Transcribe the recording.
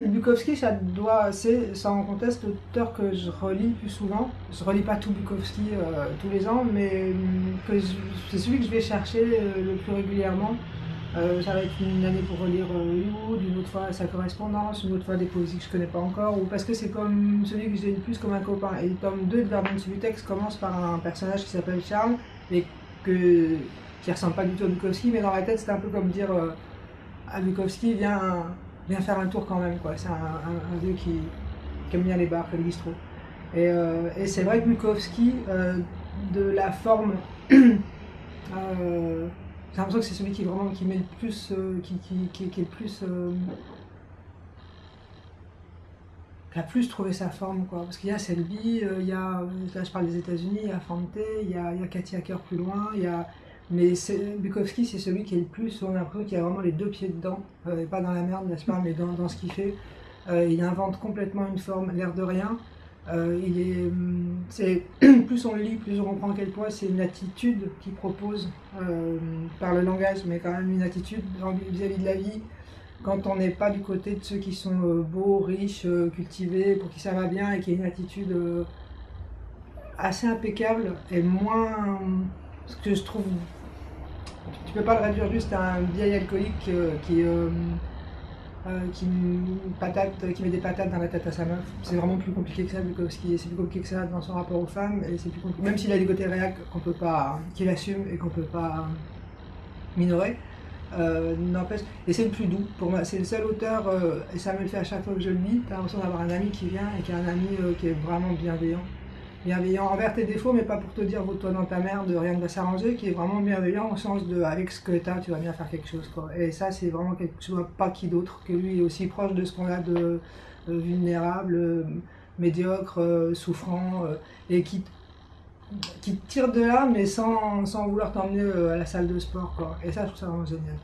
Bukowski, c'est sans conteste l'auteur que je relis plus souvent. Je relis pas tout Bukowski tous les ans, mais c'est celui que je vais chercher le plus régulièrement. Ça va être une année pour relire Hollywood, une autre fois sa correspondance, une autre fois des poésies que je connais pas encore, ou parce que c'est comme celui que j'ai le plus comme un copain. Et le tome 2 de Vernon Subutex commence par un personnage qui s'appelle Charles, et qui ressemble pas du tout à Bukowski, mais dans la tête c'est un peu comme dire à Bukowski, viens faire un tour quand même, quoi. C'est un vieux qui aime bien les bars, les bistrots. Et c'est vrai que Bukowski, de la forme, j'ai l'impression que c'est celui qui met le plus, qui est le plus, qui a plus trouvé sa forme, quoi. Parce qu'il y a Selby, il y a, là je parle des États-Unis, il y a Fante, il y a Cathy Hacker plus loin, mais Bukowski, c'est celui qui est le plus, on a l'impression qu'il a vraiment les deux pieds dedans, et pas dans la merde, n'est-ce pas, mais dans ce qu'il fait. Il invente complètement une forme, l'air de rien. Plus on le lit, plus on comprend à quel point c'est une attitude qu'il propose par le langage, mais quand même une attitude vis-à-vis de la vie. Quand on n'est pas du côté de ceux qui sont beaux, riches, cultivés, pour qui ça va bien, et qui a une attitude assez impeccable, et moins... Ce que je trouve... Tu peux pas le réduire juste à un vieil alcoolique qui met des patates dans la tête à sa meuf. C'est vraiment plus compliqué que ça, Bukowski. C'est plus compliqué que ça dans son rapport aux femmes, et c'est plus compliqué, même s'il a des côtés réac qu'il assume et qu'on peut pas minorer. N'empêche, et c'est le plus doux pour moi, c'est le seul auteur, et ça me le fait à chaque fois que je le lis, t'as l'impression d'avoir un ami qui vient et qui est un ami qui est vraiment bienveillant envers tes défauts, mais pas pour te dire vaut-toi dans ta merde, rien ne va s'arranger, qui est vraiment bienveillant au sens de avec ce que t'as, tu vas bien faire quelque chose, quoi. Et ça, c'est vraiment quelque chose, pas qui d'autre, que lui est aussi proche de ce qu'on a de vulnérable, médiocre, souffrant, et qui te tire de là, mais sans vouloir t'emmener à la salle de sport, quoi. Et ça, je trouve ça vraiment génial.